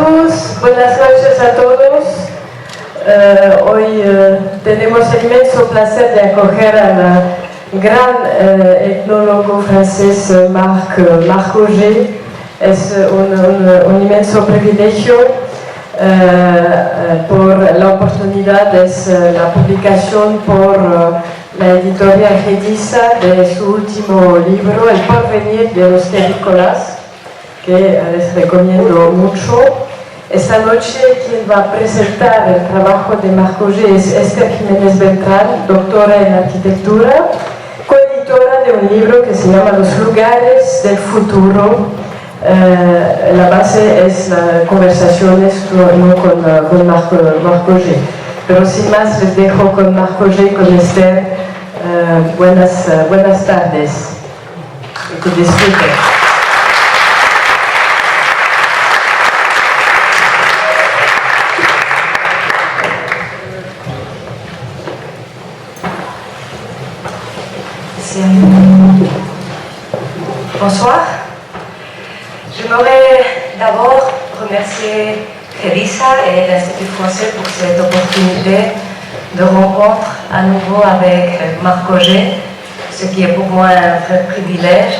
todos, buenas noches a todos. Hoy tenemos el inmenso placer de acoger al gran etnólogo francés Marc Auger. Es un inmenso privilegio por la oportunidad, es la publicación por la editorial Gedisa de su último libro, El porvenir de los terrícolas, que les recomiendo mucho. Esta noche quien va a presentar el trabajo de Marc Auger es Esther Jiménez Beltrán, doctora en arquitectura, coeditora de un libro que se llama Los lugares del futuro. La base es las conversaciones con Marc Auger. Pero sin más les dejo con Marc Auger, con Esther. Buenas tardes. Que disfruten. Bonsoir. J'aimerais d'abord remercier Gedisa et l'Institut français pour cette opportunité de rencontre à nouveau avec Marc Auger, ce qui est pour moi un vrai privilège.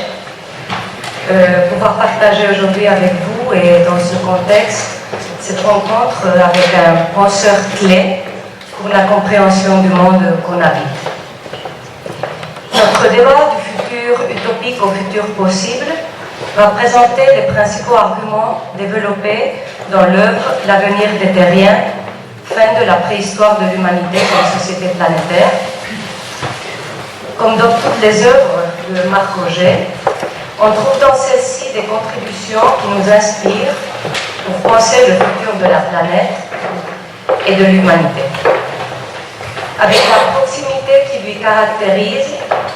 Pouvoir partager aujourd'hui avec vous et dans ce contexte, cette rencontre avec un penseur clé pour la compréhension du monde qu'on habite. Notre débat du futur utopique au futur possible va présenter les principaux arguments développés dans l'œuvre L'avenir des terriens, fin de la préhistoire de l'humanité comme société planétaire. Comme dans toutes les œuvres de Marc Auger, on trouve dans celle-ci des contributions qui nous inspirent pour penser le futur de la planète et de l'humanité. Avec la proximité qui lui caractérise,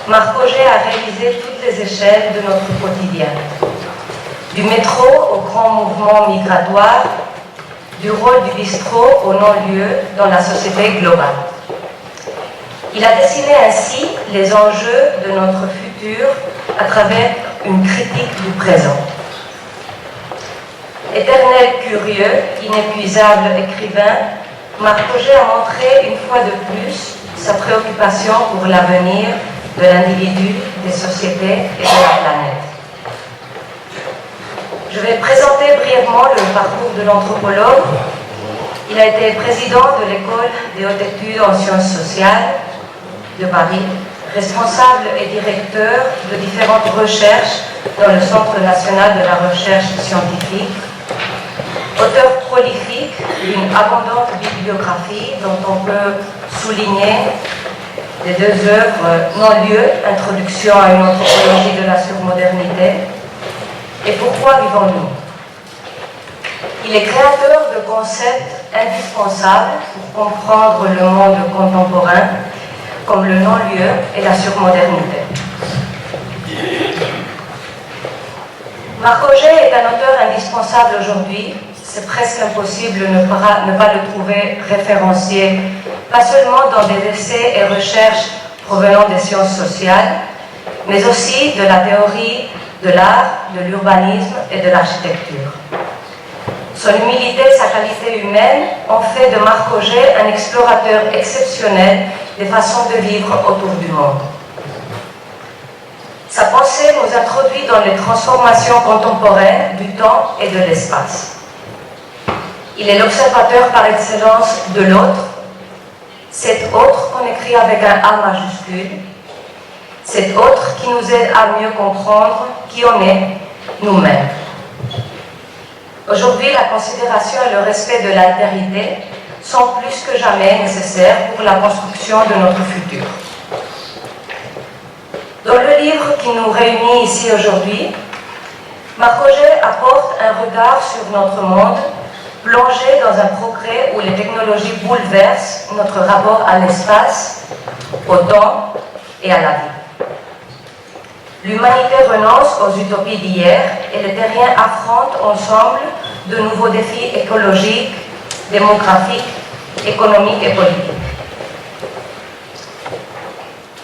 Marc Auger a réalisé toutes les échelles de notre quotidien. Du métro au grand mouvement migratoire, du rôle du bistrot au non-lieu dans la société globale. Il a dessiné ainsi les enjeux de notre futur à travers une critique du présent. Éternel curieux, inépuisable écrivain, Marc Auger a montré une fois de plus sa préoccupation pour l'avenir de l'individu, des sociétés et de la planète. Je vais présenter brièvement le parcours de l'anthropologue. Il a été président de l'École des hautes études en sciences sociales de Paris, responsable et directeur de différentes recherches dans le Centre national de la recherche scientifique, auteur prolifique d'une abondante bibliographie dont on peut souligner les deux œuvres Non-lieu, Introduction à une anthropologie de la surmodernité, et Pourquoi vivons-nous. Il est créateur de concepts indispensables pour comprendre le monde contemporain, comme le non-lieu et la surmodernité. Marc Auger est un auteur indispensable aujourd'hui. C'est presque impossible de ne pas le trouver référencié, pas seulement dans des essais et recherches provenant des sciences sociales, mais aussi de la théorie de l'art, de l'urbanisme et de l'architecture. Son humilité et sa qualité humaine ont fait de Marc Auger un explorateur exceptionnel des façons de vivre autour du monde. Sa pensée nous introduit dans les transformations contemporaines du temps et de l'espace. Il est l'observateur par excellence de l'autre, cet autre qu'on écrit avec un A majuscule, cet autre qui nous aide à mieux comprendre qui on est nous-mêmes. Aujourd'hui, la considération et le respect de l'altérité sont plus que jamais nécessaires pour la construction de notre futur. Dans le livre qui nous réunit ici aujourd'hui, Marc Auger apporte un regard sur notre monde plongé dans un progrès où les technologies bouleversent notre rapport à l'espace, au temps et à la vie. L'humanité renonce aux utopies d'hier et les terriens affrontent ensemble de nouveaux défis écologiques, démographiques, économiques et politiques.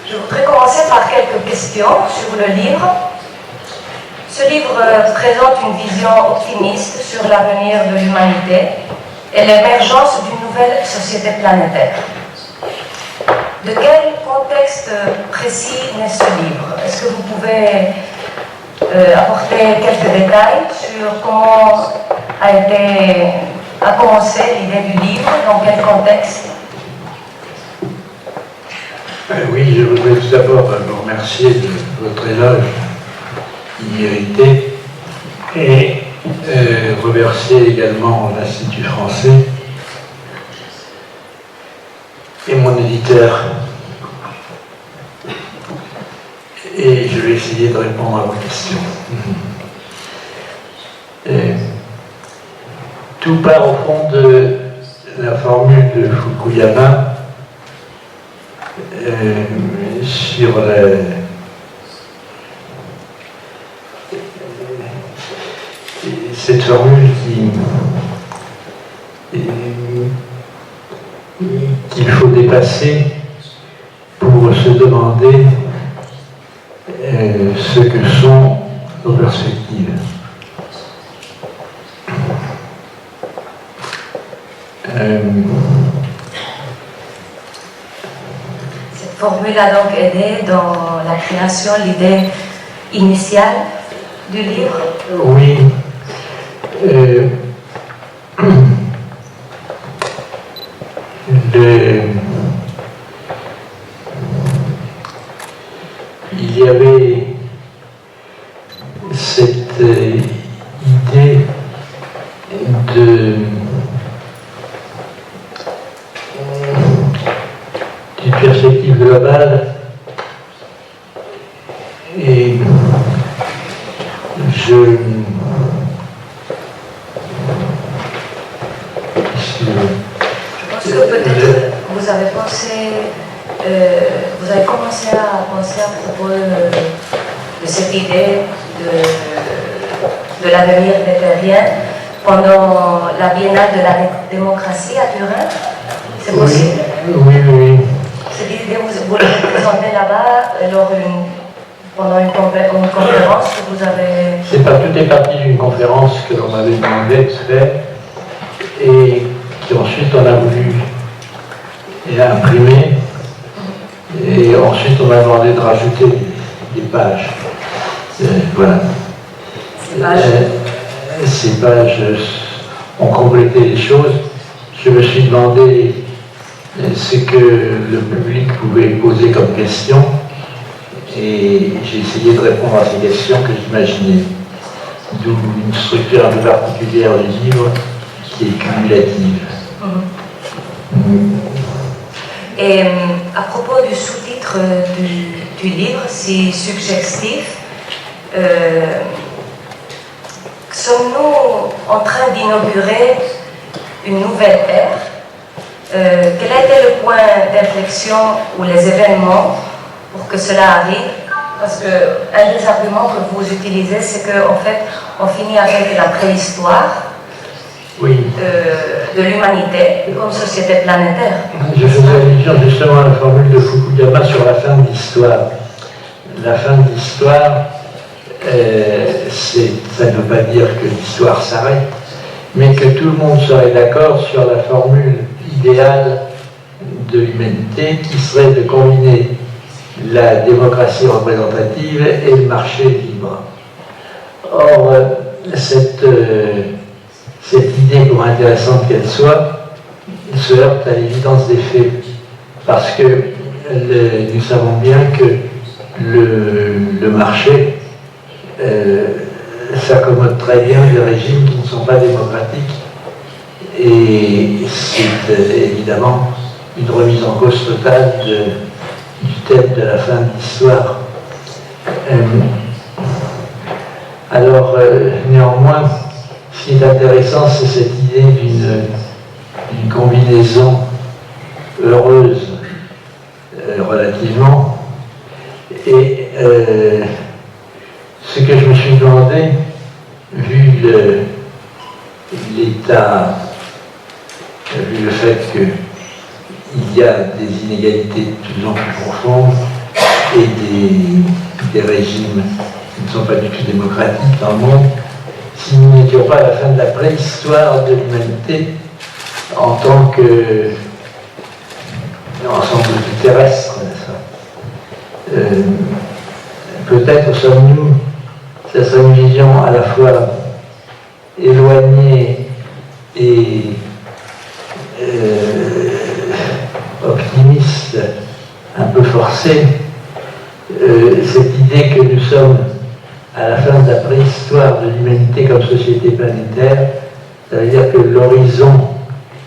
Je voudrais commencer par quelques questions sur le livre. Ce livre présente une vision optimiste sur l'avenir de l'humanité et l'émergence d'une nouvelle société planétaire. De quel contexte précis naît ce livre? Est-ce que vous pouvez apporter quelques détails sur comment a commencé l'idée du livre, dans quel contexte? Oui, je voudrais tout d'abord vous remercier de votre éloge immérité et remercier également l'Institut français et mon éditeur. Et je vais essayer de répondre à vos questions. Tout part au fond de la formule de Fukuyama sur cette formule qu'il faut dépasser pour se demander ce que sont nos perspectives. Cette formule a donc aidé dans la création, l'idée initiale du livre? Oui. Il y avait cette idée d'une perspective globale et je pense que peut-être vous avez pensé, vous avez commencé à penser à propos de cette idée de l'avenir des terriens pendant la Biennale de la démocratie à Turin. C'est possible? Oui, oui. Cette idée, vous l'avez présentée là-bas pendant une conférence que vous avez... C'est pas tout est parti d'une conférence que l'on m'avait demandé de faire et qu'ensuite on a voulu imprimer et ensuite on m'a demandé de rajouter des pages. Voilà. Ces pages ont complété les choses. Je me suis demandé ce que le public pouvait poser comme question et j'ai essayé de répondre à ces questions que j'imaginais. D'où une structure un peu particulière du livre qui est cumulative. Et à propos du sous-titre du livre, si suggestif, sommes-nous en train d'inaugurer une nouvelle ère? Quel a été le point d'inflexion ou les événements pour que cela arrive? Parce qu'un des arguments que vous utilisez, c'est qu'en fait, on finit avec la préhistoire de l'humanité comme société planétaire. Je faisais allusion justement à la formule de Fukuyama sur la fin de l'histoire. La fin de l'histoire, ça ne veut pas dire que l'histoire s'arrête, mais que tout le monde serait d'accord sur la formule idéale de l'humanité qui serait de combiner la démocratie représentative et le marché libre. Or, cette idée, pour intéressante qu'elle soit, se heurte à l'évidence des faits, parce que nous savons bien que le marché s'accommode très bien des régimes qui ne sont pas démocratiques, et c'est évidemment une remise en cause totale du thème de la fin de l'histoire. Alors, néanmoins, ce qui est intéressant, c'est cette idée d'une combinaison heureuse, relativement, et ce que je me suis demandé, vu l'état, vu le fait qu'il y a des inégalités de plus en plus profondes et des régimes qui ne sont pas du tout démocratiques dans le monde, si nous n'étions pas à la fin de la préhistoire de l'humanité en tant que ensemble terrestre, n'est-ce pas? Peut-être sommes-nous, ça serait une vision à la fois éloignée et optimiste, un peu forcée, cette idée que nous sommes à la fin de la préhistoire de l'humanité comme société planétaire, ça veut dire que l'horizon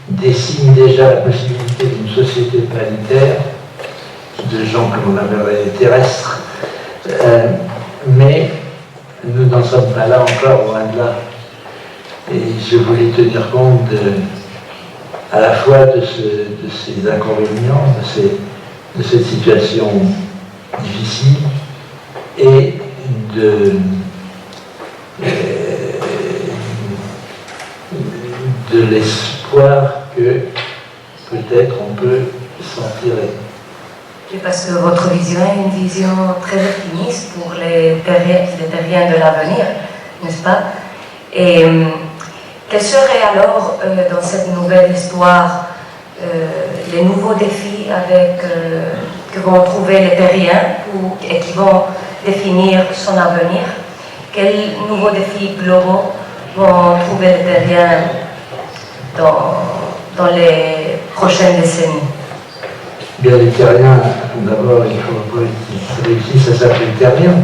dessine déjà la possibilité d'une société planétaire, de gens que l'on appellerait les terrestres, mais nous n'en sommes pas là encore, loin de là. Et je voulais tenir compte à la fois de ces inconvénients, de cette situation difficile, et de l'espoir que peut-être on peut s'en tirer. Oui, parce que votre vision est une vision très optimiste pour les terriens de l'avenir, n'est-ce pas? Et quels seraient alors, dans cette nouvelle histoire, les nouveaux défis que vont trouver les terriens et qui vont définir son avenir? Quels nouveaux défis globaux vont trouver les terriens dans les prochaines décennies? Bien, les terriens, d'abord, il faut qu'ils réussissent à s'appeler terriens.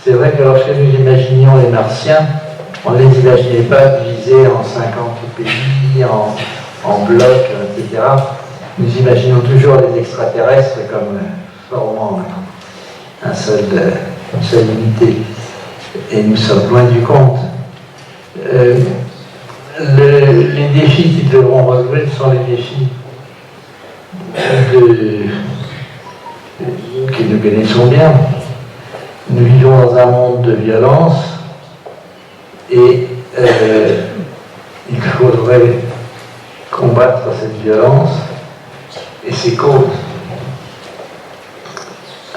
C'est vrai que lorsque nous imaginions les Martiens, on ne les imaginait pas divisés en 50 pays, en blocs, etc. Nous imaginons toujours les extraterrestres comme formant une seule unité. Et nous sommes loin du compte. Les défis qui devront relever sont les défis que nous connaissons bien. Nous vivons dans un monde de violence et il faudrait combattre cette violence et ses causes.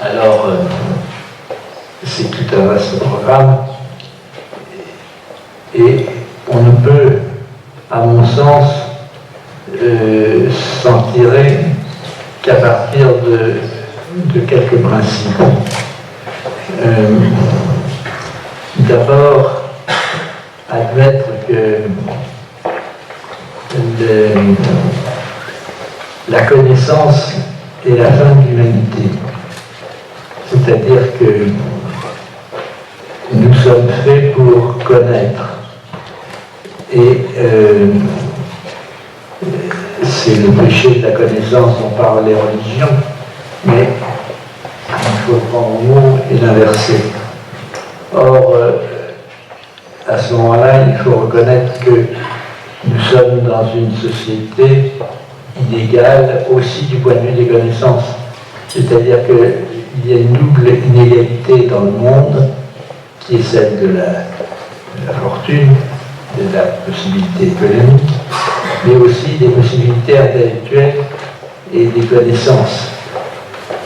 Alors, c'est tout un vaste programme et on ne peut, à mon sens, s'en tirer qu'à partir de quelques principes. D'abord, admettre que la connaissance est la fin de l'humanité. C'est-à-dire que nous sommes faits pour connaître. Et c'est le péché de la connaissance dont parlent les religions, mais il faut le prendre au mot et l'inverser. Or, à ce moment-là, il faut reconnaître que nous sommes dans une société inégale aussi du point de vue des connaissances. C'est-à-dire qu'il y a une double inégalité dans le monde, qui est celle de la fortune, de la possibilité économique, mais aussi des possibilités intellectuelles et des connaissances.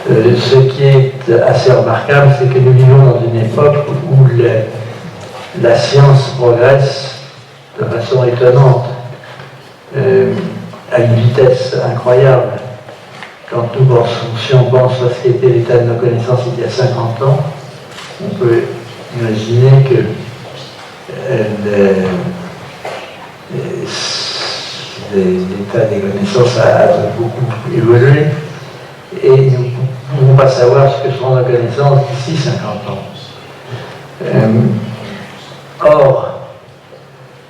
Ce qui est assez remarquable, c'est que nous vivons dans une époque où la science progresse de façon étonnante, à une vitesse incroyable. Quand si on pense à ce qu'était l'état de nos connaissances il y a 50 ans, on peut imaginer que l'état des connaissances a beaucoup évolué et nous ne pouvons pas savoir ce que seront nos connaissances d'ici 50 ans. Or,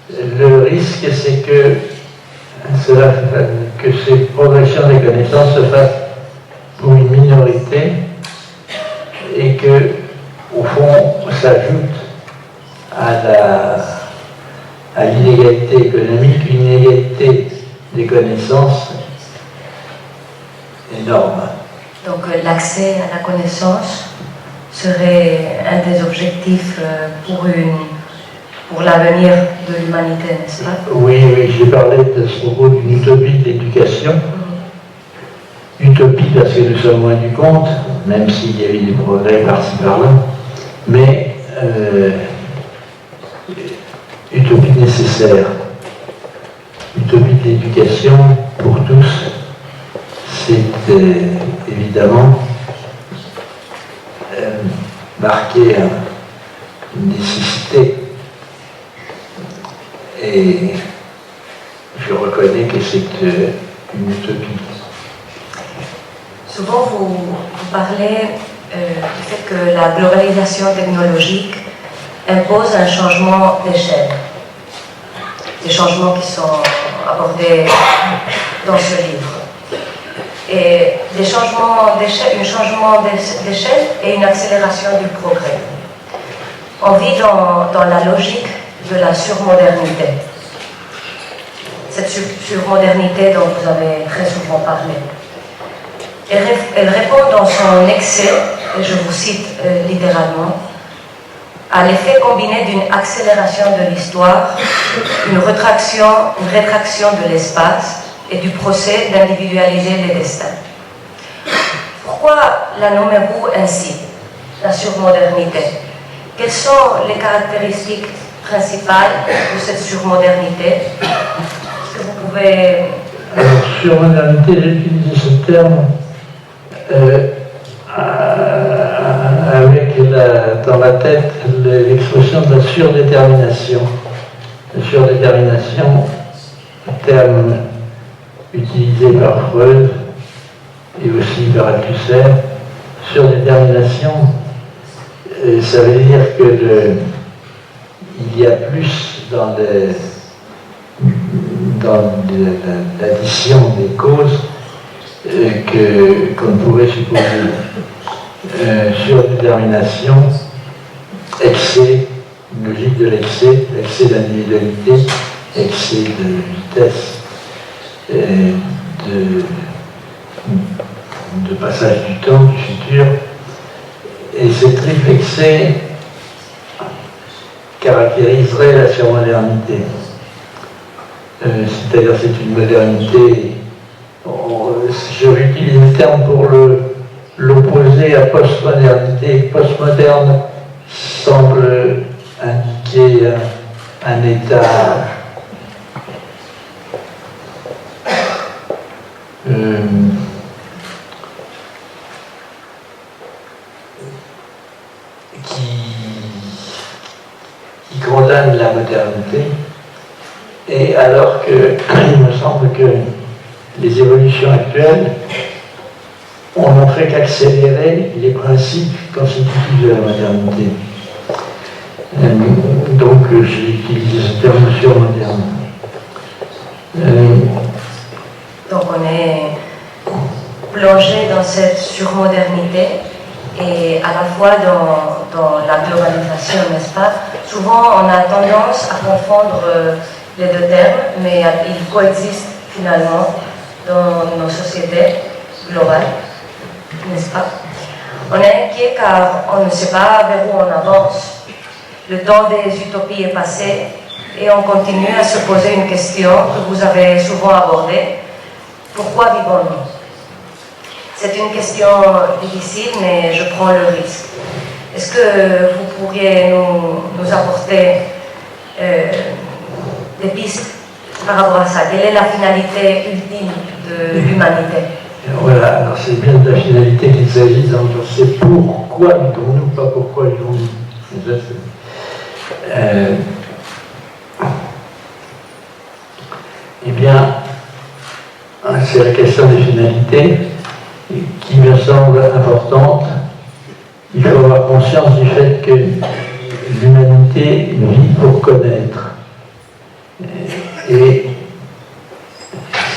le risque, c'est que ces progressions des connaissances se fassent pour une minorité et que, au fond, s'ajoute à l'inégalité économique, une inégalité des connaissances énorme. Donc l'accès à la connaissance serait un des objectifs pour l'avenir de l'humanité, n'est-ce pas? Oui, j'ai parlé de ce propos d'une utopie de l'éducation. Utopie parce que nous sommes loin du compte, même s'il y a eu des progrès par-ci par-là, mais utopie nécessaire. Utopie de l'éducation pour tous, c'est évidemment marquer une nécessité. Et je reconnais que c'est une utopie. Souvent, vous parlez du fait que la globalisation technologique impose un changement d'échelle. Des changements qui sont abordés dans ce livre. Et des changements d'échelle, un changement d'échelle et une accélération du progrès. On vit dans la logique de la surmodernité. Cette surmodernité dont vous avez très souvent parlé. Elle répond dans son excès, et je vous cite littéralement, à l'effet combiné d'une accélération de l'histoire, une rétraction de l'espace et du procès d'individualiser les destins. Pourquoi la nommez-vous ainsi, la surmodernité? Quelles sont les caractéristiques principales de cette surmodernité? Est-ce que vous pouvez... Alors, surmodernité, j'ai utilisé ce terme avec dans la tête l'expression de la surdétermination. La surdétermination, terme utilisé par Freud et aussi par Althusser. Surdétermination, ça veut dire que il y a plus dans l'addition des causes qu'on ne pourrait supposer. Surdétermination, excès, une logique de l'excès, excès d'individualité, excès de vitesse, de passage du temps, du futur. Et ce triple excès caractériserait la surmodernité. C'est-à-dire c'est une modernité, je vais utiliser le terme pour l'opposer à postmodernité. Postmoderne semble indiquer un état qui condamne la modernité, et alors que il me semble que les évolutions actuelles on n'en fait qu'accélérer les principes constitutifs de la modernité. Donc j'ai utilisé ce terme surmoderne. Donc on est plongé dans cette surmodernité et à la fois dans la globalisation, n'est-ce pas? Souvent on a tendance à confondre les deux termes, mais ils coexistent finalement dans nos sociétés globales, n'est-ce pas? On est inquiet car on ne sait pas vers où on avance. Le temps des utopies est passé et on continue à se poser une question que vous avez souvent abordée. Pourquoi vivons-nous? C'est une question difficile, mais je prends le risque. Est-ce que vous pourriez nous apporter des pistes par rapport à ça? Quelle est la finalité ultime de l'humanité? Voilà, alors c'est bien de la finalité qu'il s'agit, c'est pourquoi vivons-nous, pas pourquoi vivons-nous. Eh bien, c'est la question des finalités qui me semble importante. Il faut avoir conscience du fait que l'humanité vit pour connaître. Et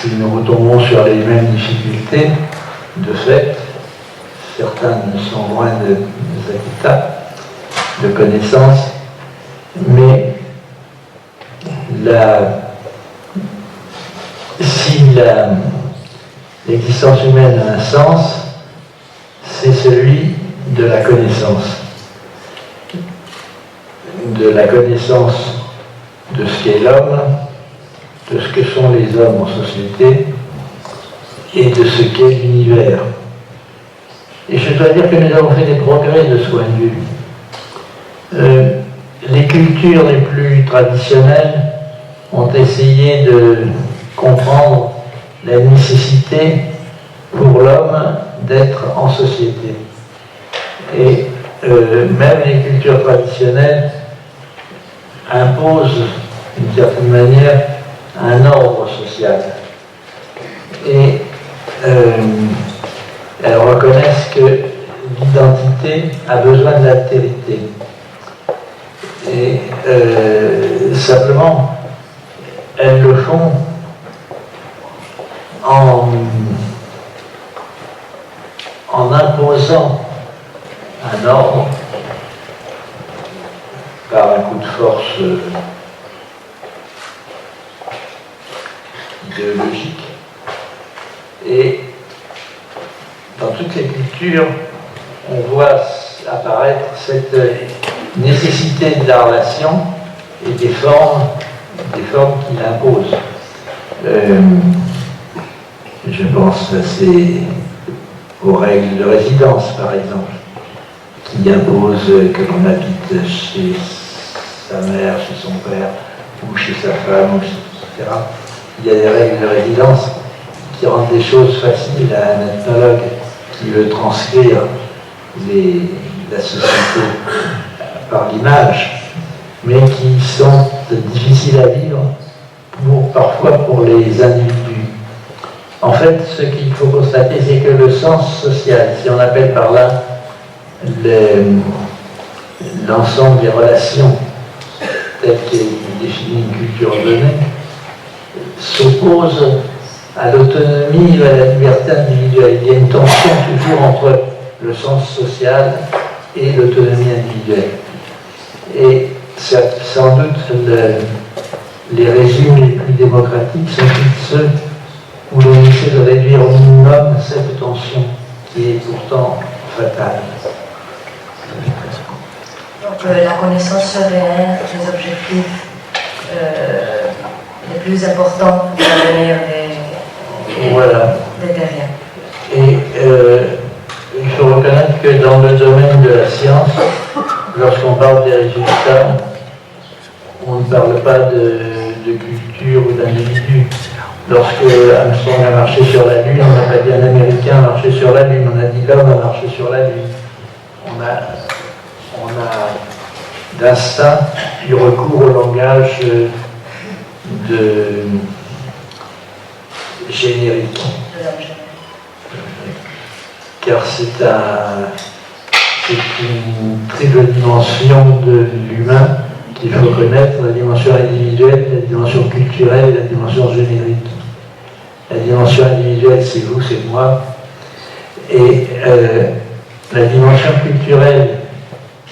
si nous retombons sur les mêmes difficultés, de fait, certains ne sont loin des états de connaissance, mais si l'existence humaine a un sens, c'est celui de la connaissance. De la connaissance de ce qu'est l'homme, de ce que sont les hommes en société, et de ce qu'est l'univers. Et je dois dire que nous avons fait des progrès de ce point de vue. Les cultures les plus traditionnelles ont essayé de comprendre la nécessité pour l'homme d'être en société. Et même les cultures traditionnelles imposent, d'une certaine manière, un ordre social. Et elles reconnaissent que l'identité a besoin d'altérité. Et simplement, elles le font en imposant un ordre par un coup de force idéologique. Et dans toutes les cultures, on voit apparaître cette nécessité de la relation et des formes qu'il impose. Je pense aux règles de résidence, par exemple, qui imposent que l'on habite chez sa mère, chez son père, ou chez sa femme, etc. Il y a des règles de résidence qui rendent des choses faciles à un ethnologue qui veut transcrire la société par l'image, mais qui sont difficiles à vivre parfois pour les individus. En fait, ce qu'il faut constater, c'est que le sens social, si on appelle par là l'ensemble des relations telles qu'est définie une culture donnée, s'oppose à l'autonomie et à la liberté individuelle. Il y a une tension toujours entre le sens social et l'autonomie individuelle. Et sans doute les régimes les plus démocratiques sont tous ceux où l'on essaie de réduire au minimum cette tension qui est pourtant fatale. Donc la connaissance serait des objectifs les plus importants pour l'avenir des terriens. Et il faut reconnaître que dans le domaine de la science, lorsqu'on parle des résultats, on ne parle pas de culture ou d'individu. Lorsque Armstrong a marché sur la Lune, on n'a pas dit un Américain a marché sur la Lune, on a dit l'homme a marché sur la Lune. On a d'instinct eu recours au langage générique. Car c'est une triple dimension de l'humain qu'il faut connaître, la dimension individuelle, la dimension culturelle et la dimension générique. La dimension individuelle, c'est vous, c'est moi. Et la dimension culturelle,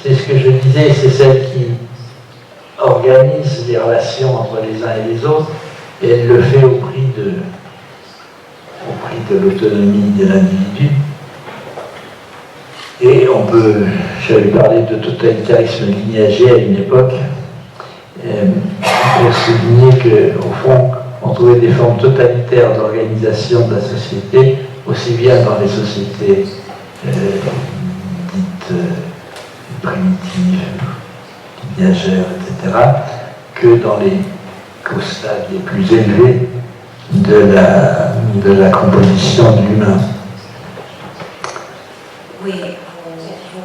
c'est ce que je disais, c'est celle qui organise les relations entre les uns et les autres, et elle le fait au prix de l'autonomie de l'individu. Et j'avais parlé de totalitarisme lignagé à une époque, pour souligner qu'au fond, on trouvait des formes totalitaires d'organisation de la société, aussi bien dans les sociétés dites primitives, lignagères, etc., que dans qu'au stade les plus élevés de la composition de l'humain. Oui, vous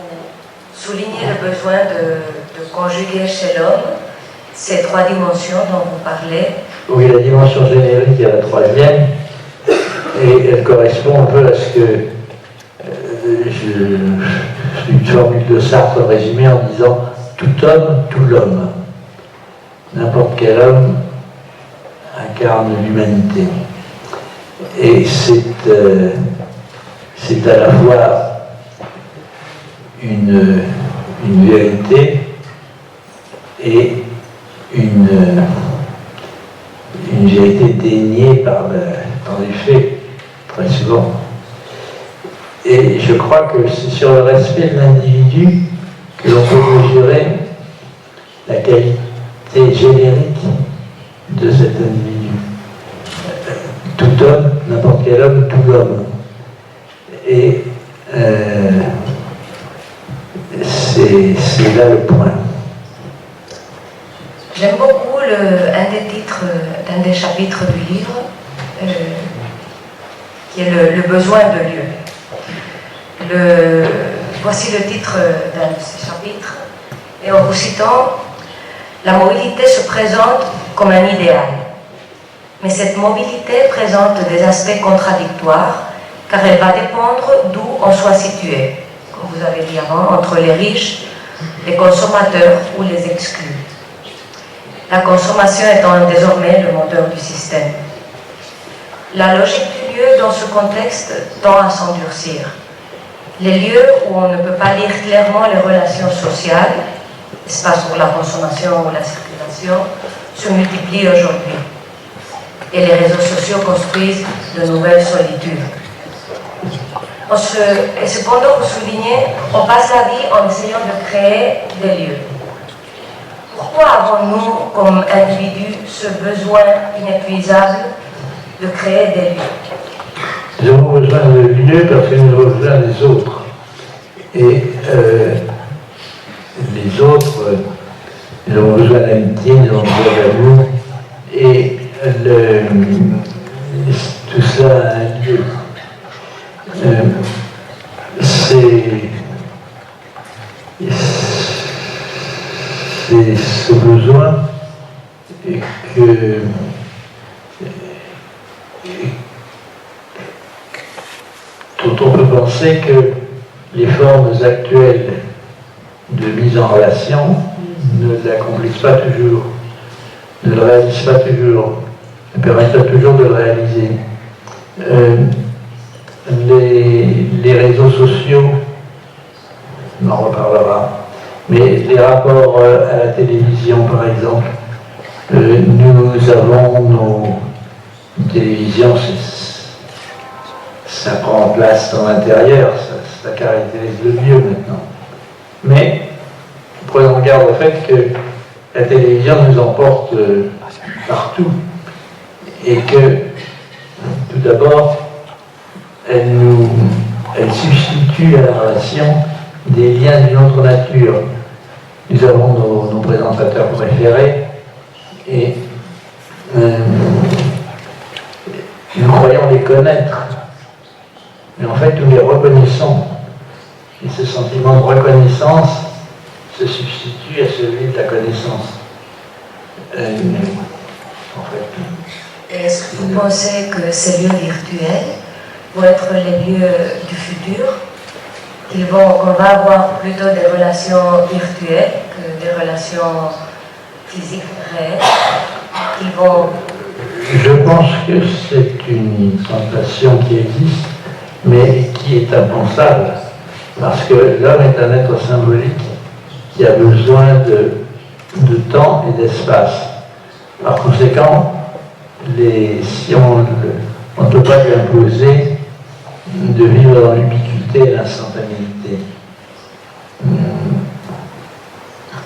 soulignez le besoin de conjuguer chez l'homme ces trois dimensions dont vous parlez. Oui, la dimension générique est la troisième, et elle correspond un peu à ce que une formule de Sartre résumée en disant « tout homme, tout l'homme ». N'importe quel homme incarne l'humanité. Et c'est à la fois une vérité et une vérité déniée par les faits, très souvent. Et je crois que c'est sur le respect de l'individu que l'on peut mesurer la qualité générique de cet individu. Tout tout homme, n'importe quel homme, tout l'homme. Et c'est là le point. J'aime beaucoup un des chapitres du livre, qui est le besoin de lieu. Voici le titre d'un de ces chapitres. Et en vous citant, la mobilité se présente comme un idéal. Mais cette mobilité présente des aspects contradictoires, car elle va dépendre d'où on soit situé, comme vous avez dit avant, entre les riches, les consommateurs ou les exclus. La consommation étant désormais le moteur du système. La logique du lieu dans ce contexte tend à s'endurcir. Les lieux où on ne peut pas lire clairement les relations sociales, espace pour la consommation ou la circulation, se multiplient aujourd'hui. Et les réseaux sociaux construisent de nouvelles solitudes. Et cependant, vous soulignez, on passe la vie en essayant de créer des lieux. Pourquoi avons-nous, comme individus, ce besoin inépuisable de créer des lieux? Nous avons besoin de lieux parce que nous avons besoin des autres. Et les autres, nous avons besoin d'amitié, nous avons besoin d'amour. Et tout ça a un lieu. C'est ce besoin dont on peut penser que les formes actuelles de mise en relation ne l'accomplissent pas toujours, ne le réalisent pas toujours, ne permettent pas toujours de le réaliser. Les réseaux sociaux, on en reparlera, mais les rapports à la télévision par exemple, nous avons nos télévisions, ça prend place dans l'intérieur, ça caractérise le lieu maintenant. Mais prenons garde au fait que la télévision nous emporte partout et que tout d'abord elle substitue à la relation des liens d'une autre nature. Nous avons nos présentateurs préférés et nous croyons les connaître, mais en fait nous les reconnaissons. Et ce sentiment de reconnaissance se substitue à celui de la connaissance. En fait. Est-ce que vous pensez que ces lieux virtuels vont être les lieux du futur, qu'on va avoir plutôt des relations virtuelles que des relations physiques réelles, qu'ils vont... Je pense que c'est une tentation qui existe, mais qui est impensable, parce que l'homme est un être symbolique qui a besoin de temps et d'espace. Par conséquent, si on ne peut pas lui imposer de vivre dans l'ubiquité et l'instantanéité.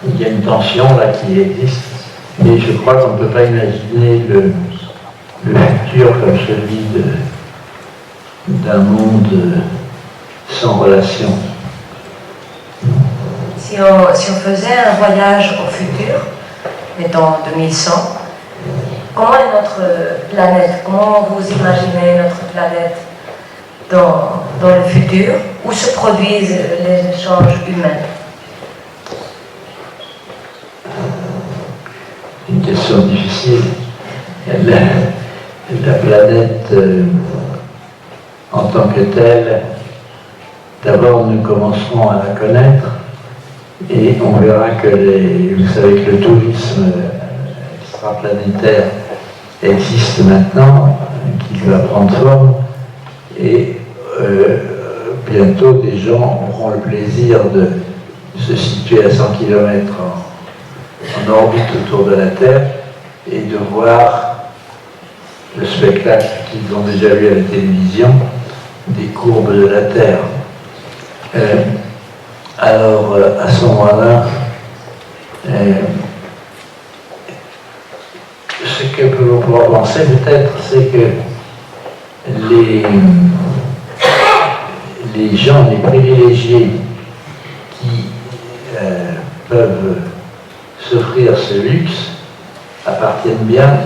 Il y a une tension là qui existe, mais je crois qu'on ne peut pas imaginer le futur comme celui d'un monde sans relation. Si on faisait un voyage au futur, mettons 2100, comment est notre planète? Comment vous imaginez notre planète dans le futur? Où se produisent les échanges humains? Une question difficile. La planète en tant que telle, d'abord nous commencerons à la connaître et on verra que vous savez que le tourisme extraplanétaire existe maintenant, qu'il va prendre forme et bientôt des gens auront le plaisir de se situer à 100 km en orbite autour de la Terre et de voir le spectacle qu'ils ont déjà vu à la télévision des courbes de la Terre. Alors, à ce moment-là, ce que peut pouvoir penser peut-être, c'est que les gens, les privilégiés qui peuvent s'offrir ce luxe appartiennent bien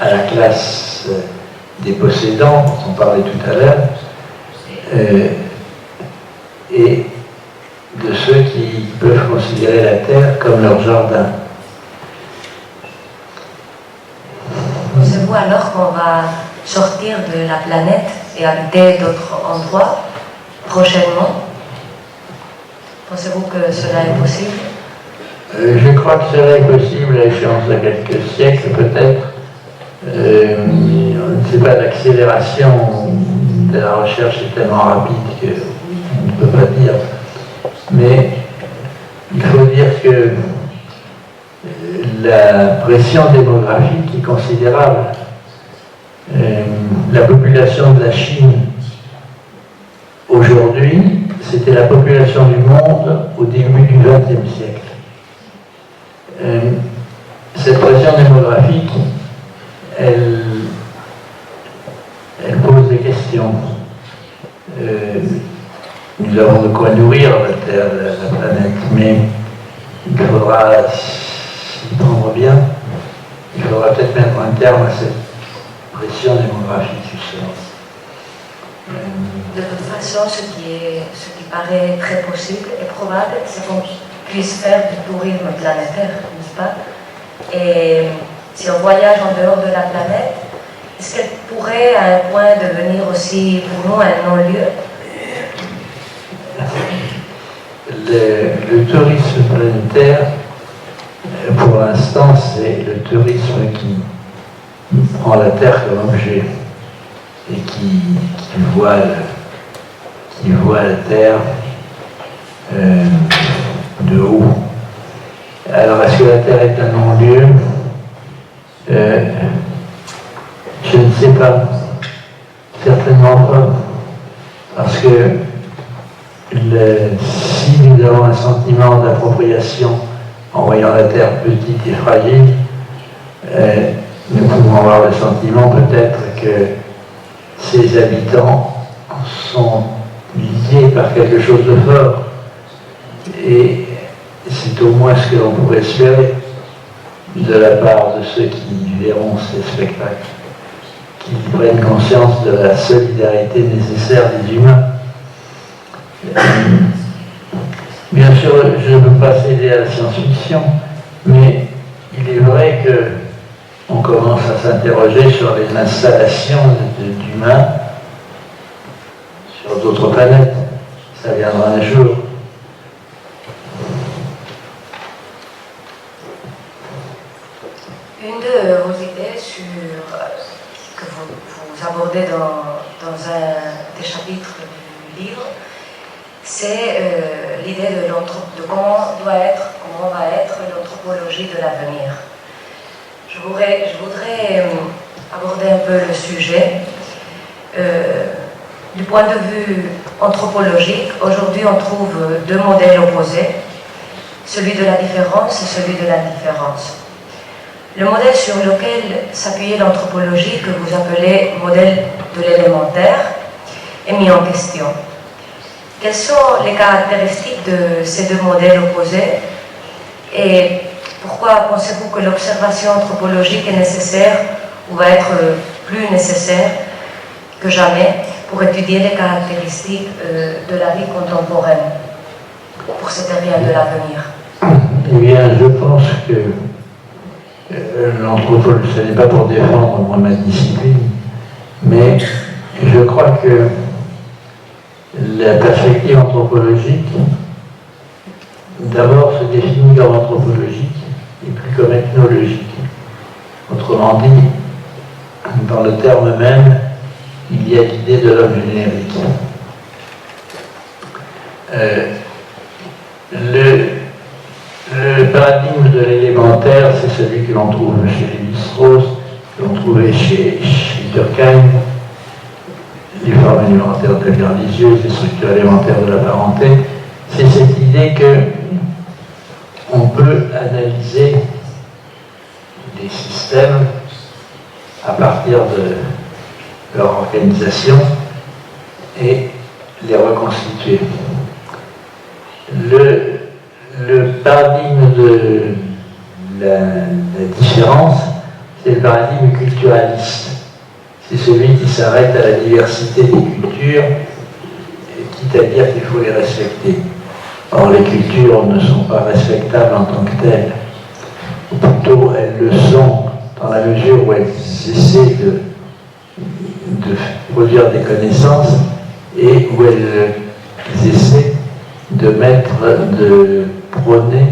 à la classe des possédants, dont on parlait tout à l'heure, et de ceux qui peuvent considérer la terre comme leur jardin. Pensez-vous alors qu'on va sortir de la planète et habiter d'autres endroits prochainement? Pensez-vous que cela est possible? Je crois que cela est possible à échéance de quelques siècles peut-être. C'est pas l'accélération de la recherche est tellement rapide qu'on ne peut pas dire. Mais il faut dire que la pression démographique est considérable. La population de la Chine aujourd'hui, c'était la population du monde au début du XXe siècle. Cette pression démographique, elle pose des questions. Nous avons de quoi nourrir la Terre, la planète, mais il faudra s'y prendre bien. Il faudra peut-être mettre un terme à cette pression démographique, justement. De toute façon, ce qui paraît très possible et probable, c'est qu'on puisse faire du tourisme planétaire, n'est-ce pas? Et si on voyage en dehors de la planète, est-ce qu'elle pourrait à un point devenir aussi pour nous un non-lieu? Le tourisme planétaire, pour l'instant, c'est le tourisme qui prend la Terre comme objet et qui voit la Terre de haut. Alors, est-ce que la Terre est un non-lieu? Je ne sais pas. Certainement pas. Parce que si nous avons un sentiment d'appropriation en voyant la Terre petite et fragile, nous pouvons avoir le sentiment peut-être que ses habitants sont liés par quelque chose de fort. Et c'est au moins ce que l'on pourrait espérer de la part de ceux qui verront ces spectacles, qui prennent conscience de la solidarité nécessaire des humains. Bien sûr, je ne veux pas céder à la science-fiction, mais il est vrai qu'on commence à s'interroger sur les installations d'humains sur d'autres planètes. Ça viendra un jour. Une de vos idées que vous abordez dans un des chapitres du livre, c'est l'idée de comment va être l'anthropologie de l'avenir. Je voudrais aborder un peu le sujet. Du point de vue anthropologique, aujourd'hui on trouve deux modèles opposés, celui de la différence et celui de l'indifférence. Le modèle sur lequel s'appuyait l'anthropologie, que vous appelez modèle de l'élémentaire, est mis en question. Quelles sont les caractéristiques de ces deux modèles opposés et pourquoi pensez-vous que l'observation anthropologique est nécessaire ou va être plus nécessaire que jamais pour étudier les caractéristiques de la vie contemporaine pour cette période de l'avenir? Eh bien, je pense que l'anthropologie, ce n'est pas pour défendre moi ma discipline, mais je crois que la perspective anthropologique, d'abord, se définit comme anthropologique et plus comme ethnologique. Autrement dit, dans le terme même, il y a l'idée de l'homme générique. Le paradigme de l'élémentaire, c'est celui que l'on trouve chez Lévi-Strauss, que l'on trouvait chez Durkheim, les formes élémentaires de la vie religieuse, les structures élémentaires de la parenté. C'est cette idée qu'on peut analyser des systèmes à partir leur organisation et les reconstituer. Le paradigme de la différence, c'est le paradigme culturaliste. C'est celui qui s'arrête à la diversité des cultures, quitte à dire qu'il faut les respecter. Or, les cultures ne sont pas respectables en tant que telles. Ou plutôt, elles le sont dans la mesure où elles essaient de produire des connaissances et où elles essaient de prôner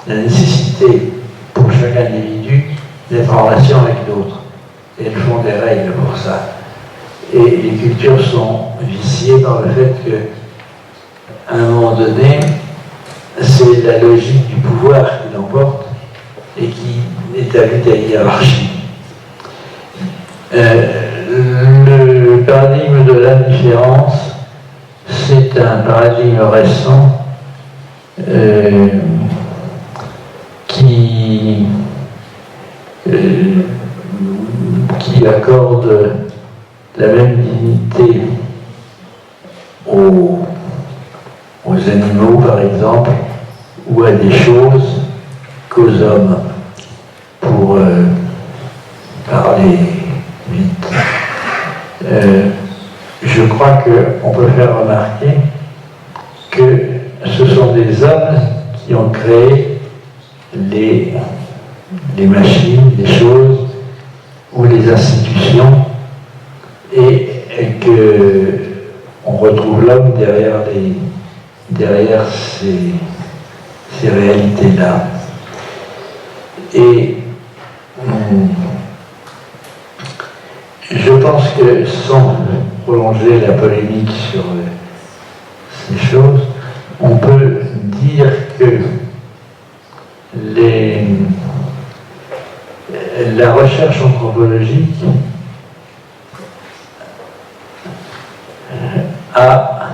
la nécessité pour chaque individu d'être en relation avec l'autre. Et elles font des règles pour ça. Et les cultures sont viciées par le fait qu'à un moment donné, c'est la logique du pouvoir qui l'emporte et qui établit la hiérarchie. Le paradigme de l'indifférence, c'est un paradigme récent qui accorde la même dignité aux animaux, par exemple, ou à des choses qu'aux hommes, pour parler vite. Je crois qu'on peut faire remarquer que ce sont des hommes qui ont créé les machines, les choses ou les institutions, et qu'on retrouve l'homme derrière ces réalités-là. Et je pense que, sans prolonger la polémique sur ces choses, on peut dire que la recherche anthropologique a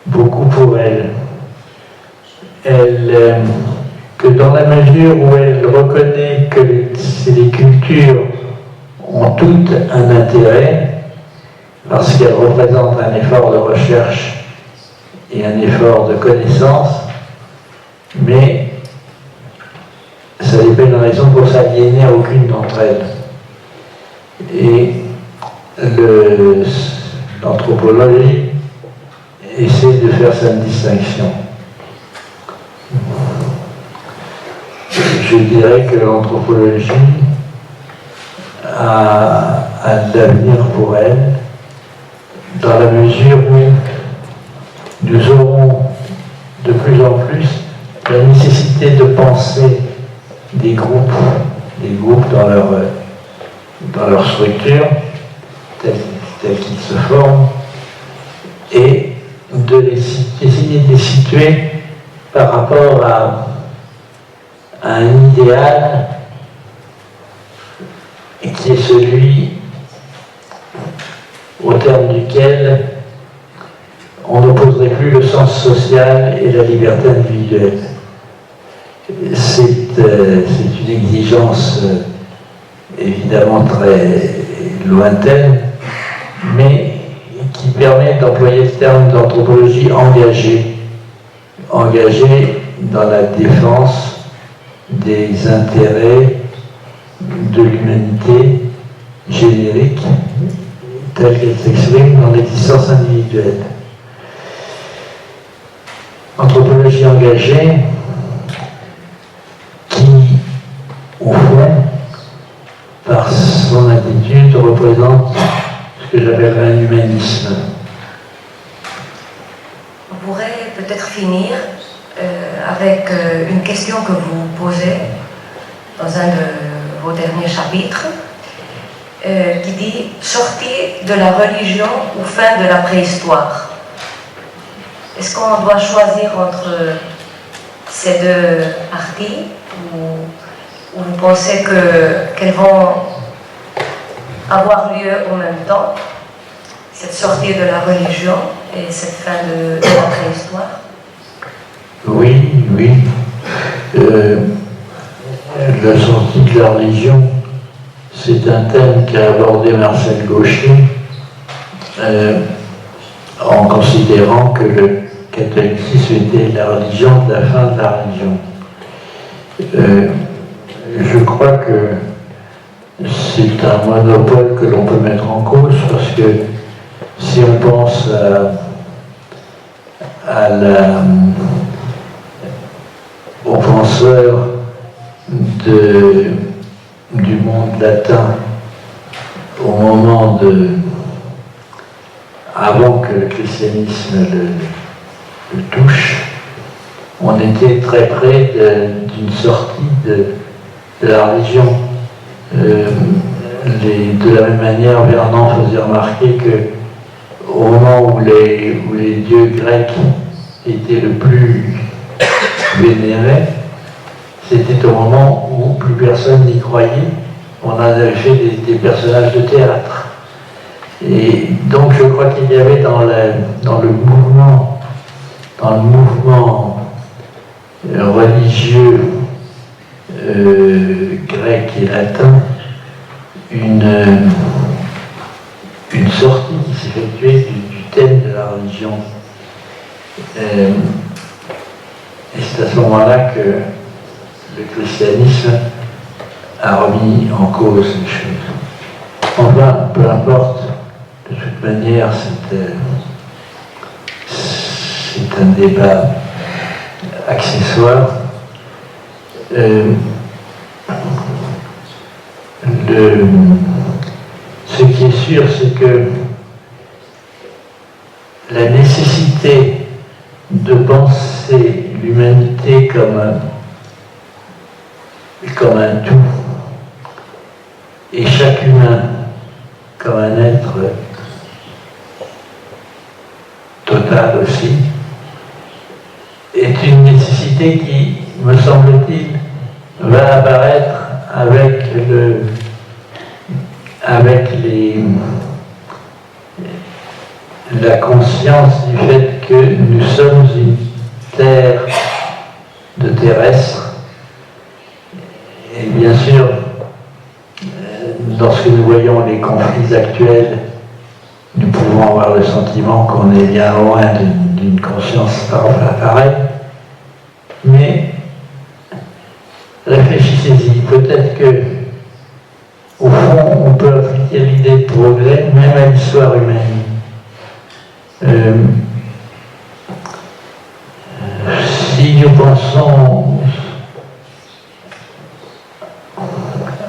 beaucoup pour elle. Que dans la mesure où elle reconnaît que les cultures ont toutes un intérêt, parce qu'elles représentent un effort de recherche et un effort de connaissance, mais ça n'est pas une raison pour s'aliéner à aucune d'entre elles. Et l'anthropologie essaie de faire cette distinction. Je dirais que l'anthropologie a de l'avenir pour elle, dans la mesure où nous aurons de plus en plus la nécessité de penser des groupes dans leur structure, tels qu'ils se forment, et d'essayer de les situer par rapport à un idéal qui est celui au terme duquel on n'opposerait plus le sens social et la liberté individuelle. C'est une exigence évidemment très lointaine, mais qui permet d'employer le terme d'anthropologie engagée dans la défense des intérêts de l'humanité générique telle qu'elle s'exprime dans l'existence individuelle. Anthropologie engagée qui, au fond, par son attitude, représente ce que j'appellerais un humanisme. On pourrait peut-être finir avec une question que vous posez dans un de vos derniers chapitres, qui dit « Sortir de la religion ou fin de la préhistoire ». Est-ce qu'on doit choisir entre ces deux parties, ou vous pensez qu'elles vont avoir lieu en même temps, cette sortie de la religion et cette fin de la préhistoire? Oui. La sortie de la religion, c'est un thème qu'a abordé Marcel Gauchet en considérant que le catholicisme était la religion de la fin de la religion. Je crois que c'est un monopole que l'on peut mettre en cause parce que si on pense aux penseurs du monde latin au moment avant que le christianisme le touche, on était très près d'une sortie de la religion. De la même manière, Vernon faisait remarquer que au moment où les dieux grecs étaient le plus vénérés, c'était au moment où plus personne n'y croyait. On en avait fait des personnages de théâtre. Et donc je crois qu'il y avait dans le mouvement religieux grec et latin une sortie qui s'effectuait du thème de la religion. Et c'est à ce moment-là que le christianisme a remis en cause les choses. Enfin, peu importe, de toute manière, c'est un débat accessoire. Ce qui est sûr, c'est que la nécessité de penser l'humanité comme un tout, et chaque humain comme un être total aussi, est une nécessité qui, me semble-t-il, va apparaître avec la conscience du fait que nous sommes une terre de terrestres. Et bien sûr, lorsque nous voyons les conflits actuels, nous pouvons avoir le sentiment qu'on est bien loin d'une conscience pareille. Mais réfléchissez-y, peut-être que au fond, on peut appliquer l'idée de progrès même à l'histoire humaine. Si nous pensons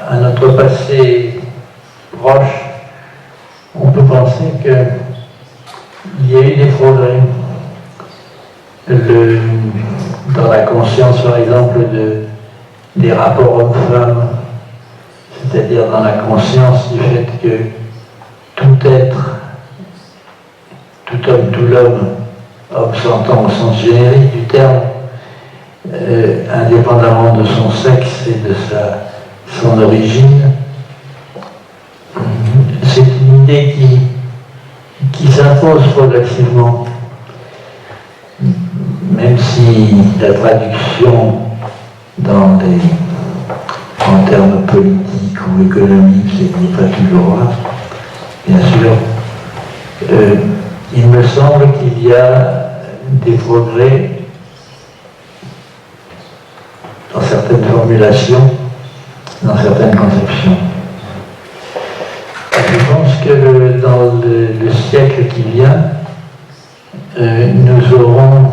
à notre passé proche, on peut penser qu'il y a eu des progrès. Dans la conscience, par exemple, des rapports hommes-femmes, c'est-à-dire dans la conscience du fait que tout être, tout homme, tout l'homme, homme s'entend au sens générique du terme, indépendamment de son sexe et de son origine, c'est une idée qui s'impose progressivement, même si la traduction en termes politiques ou économiques n'est pas toujours là, bien sûr. Il me semble qu'il y a des progrès dans certaines formulations, dans certaines conceptions. Je pense que dans le siècle qui vient, nous aurons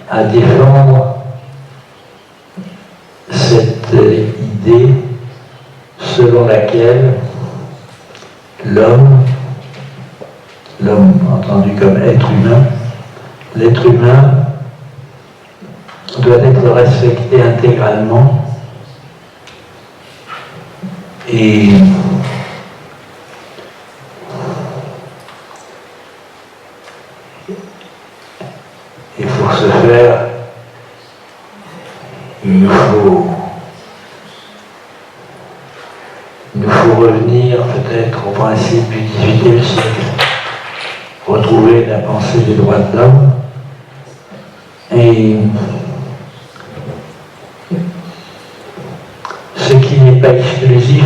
à défendre cette idée selon laquelle l'homme entendu comme être humain, l'être humain doit être respecté intégralement et pour ce faire, il nous faut revenir peut-être au principe du XVIIIe siècle, retrouver la pensée des droits de l'homme et ce qui n'est pas exclusif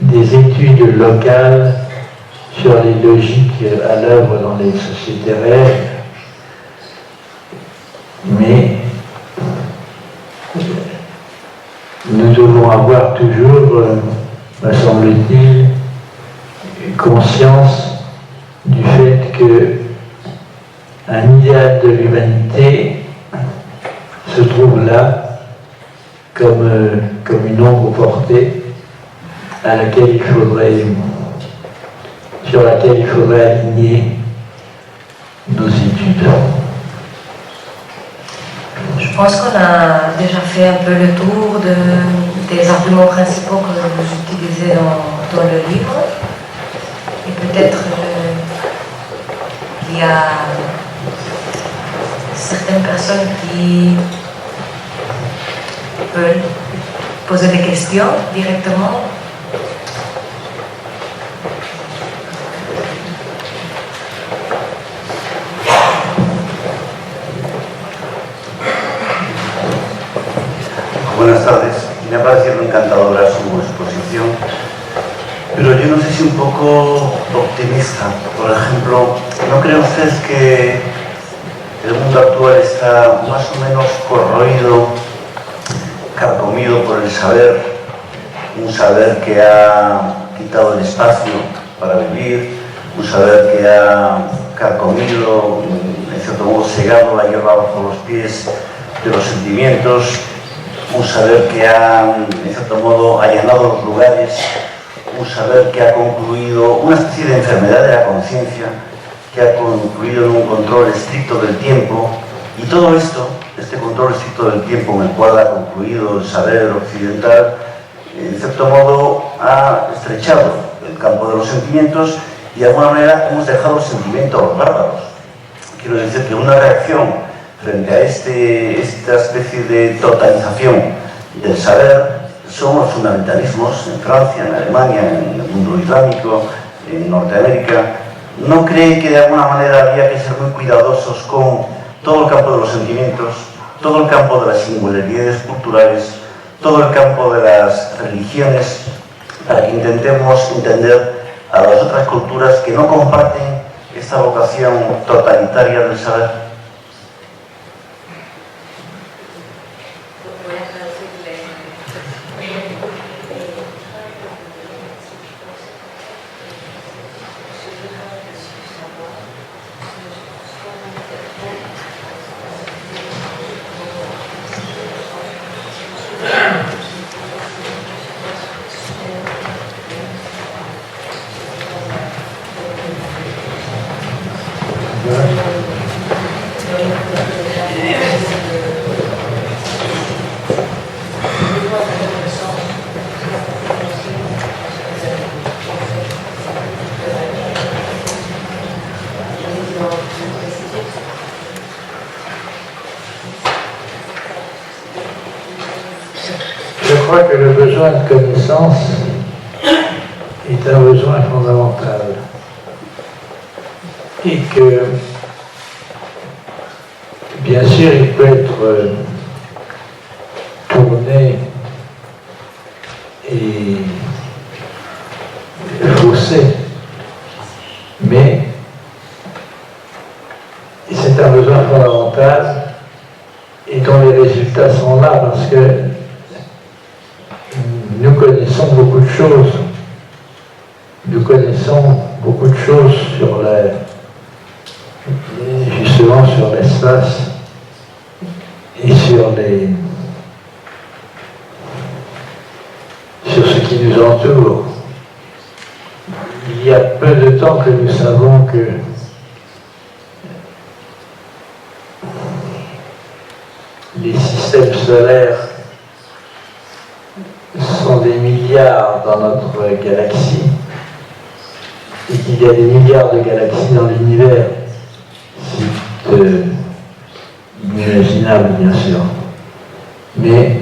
des études locales sur les logiques à l'œuvre dans les sociétés réelles, mais nous devons avoir toujours, me semble-t-il, conscience du fait que un idéal de l'humanité se trouve là comme une ombre portée sur laquelle il faudrait aligner nos études. Je pense qu'on a déjà fait un peu le tour des arguments principaux que vous utilisez dans le livre. Et peut-être qu'il y a certaines personnes qui veulent poser des questions directement. Buenas tardes. Me ha parecido encantadora su exposición, pero yo no sé si un poco optimista. Por ejemplo, ¿no creen ustedes que el mundo actual está más o menos corroído, carcomido por el saber? Un saber que ha quitado el espacio para vivir, un saber que ha carcomido, en cierto modo cegado la hierba bajo los pies de los sentimientos, un saber que ha, en cierto modo, allanado los lugares, un saber que ha concluido una especie de enfermedad de la conciencia, que ha concluido en un control estricto del tiempo, y todo esto, este control estricto del tiempo en el cual ha concluido el saber occidental, en cierto modo ha estrechado el campo de los sentimientos y de alguna manera hemos dejado los sentimientos bárbaros. Quiero decir que una reacción frente a esta especie de totalización del saber son los fundamentalismos en Francia, en Alemania, en el mundo islámico, en Norteamérica. ¿No cree que de alguna manera había que ser muy cuidadosos con todo el campo de los sentimientos, todo el campo de las singularidades culturales, todo el campo de las religiones, para que intentemos entender a las otras culturas que no comparten esta vocación totalitaria del saber? Je crois que le besoin de connaissance est un besoin fondamental et que, bien sûr, il peut être tourné et faussé, mais c'est un besoin fondamental et dont les résultats sont là parce que nous connaissons beaucoup de choses. Nous connaissons beaucoup de choses justement sur l'espace et sur ce qui nous entoure. Il y a peu de temps que nous savons que les systèmes solaires sont des milliards dans notre galaxie et qu'il y a des milliards de galaxies dans l'univers. C'est inimaginable, bien sûr. Mais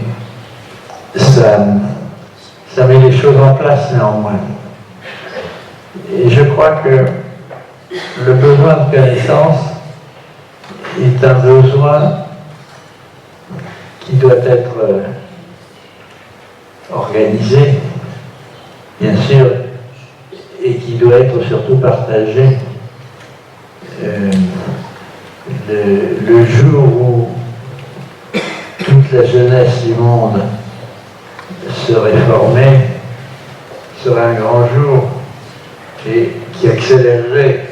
ça met les choses en place néanmoins. Et je crois que le besoin de connaissance est un besoin qui doit être organisé, bien sûr, et qui doit être surtout partagé. Le jour où toute la jeunesse du monde se réformait serait un grand jour et qui accélérerait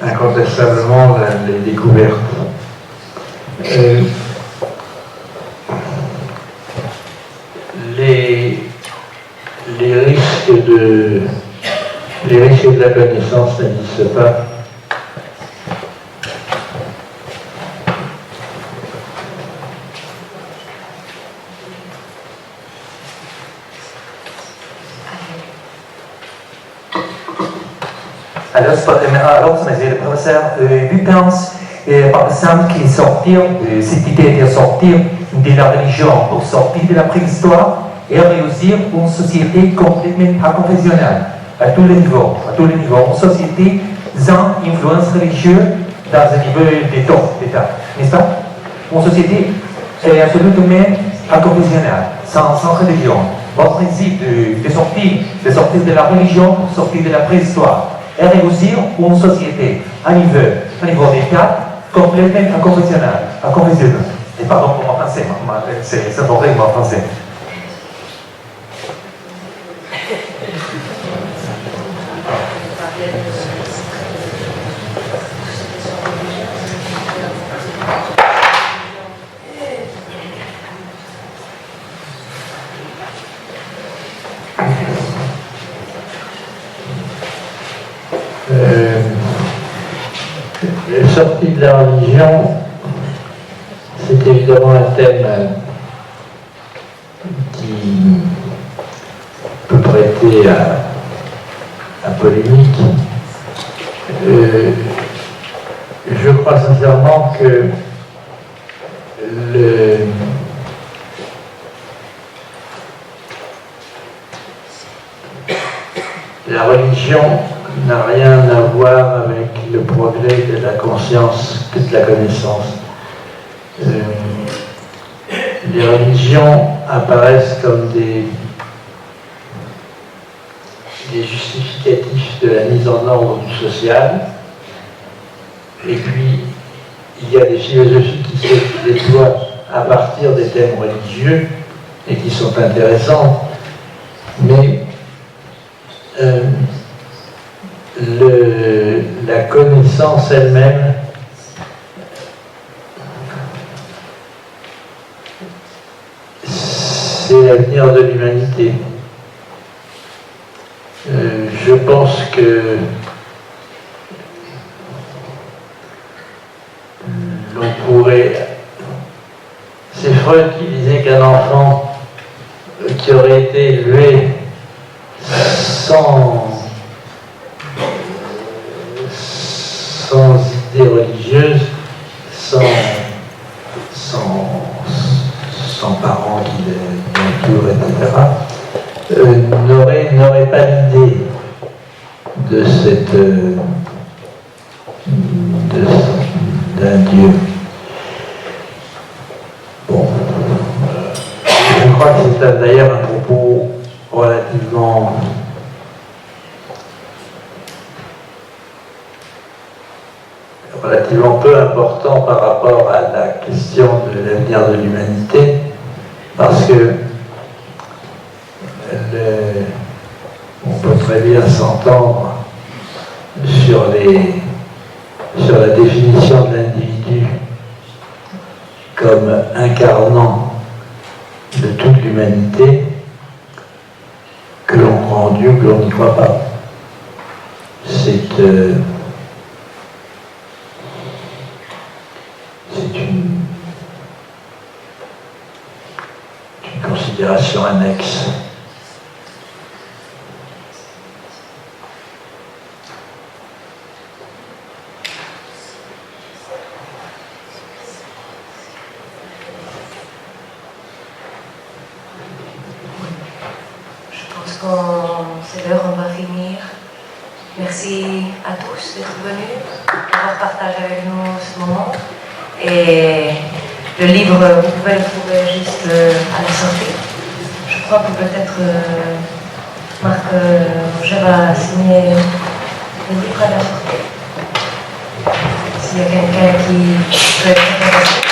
incontestablement les découvertes. Les risques de la connaissance n'existent pas. Alors, monsieur le professeur, vous pensez, par exemple, qu'il sortir, cette idée de sortir de la religion pour sortir de la préhistoire et réussir une société complètement pas conventionnelle, à tous les niveaux, une société sans influence religieuse dans un niveau d'État, n'est-ce pas? Une société absolument inconventionnelle, sans religion. Votre principe de sortir de la religion pour sortir de la préhistoire et réussir une société à niveau d'État complètement inconventionnelle. Et pardon pour mon français, c'est horrible mon français. Sortie de la religion, c'est évidemment un thème qui peut prêter à polémique. Je crois sincèrement que la religion n'a rien à voir avec le progrès de la conscience et de la connaissance. Les religions apparaissent comme des justificatifs de la mise en ordre du social, et puis il y a des philosophies qui se déploient à partir des thèmes religieux et qui sont intéressantes, mais la connaissance elle-même c'est l'avenir de l'humanité. Je pense que l'on pourrait... C'est Freud qui disait qu'un enfant qui aurait été élevé sans idée religieuse, sans parents qui l'entourent, etc., n'aurait pas l'idée d'un Dieu. Bon, je crois que c'est d'ailleurs un propos relativement peu important par rapport à la question de l'avenir de l'humanité, parce que on peut très bien s'entendre sur la définition de l'individu comme incarnant de toute l'humanité, que l'on croit en Dieu, que l'on n'y croit pas. C'est une considération annexe. C'est l'heure, on va finir. Merci à tous d'être venus, d'avoir partagé avec nous ce moment. Et le livre, vous pouvez le trouver juste à la sortie, je crois. crois que peut-être Marc Roger va signer le livre à la sortie. S'il y a quelqu'un qui peut être intéressé.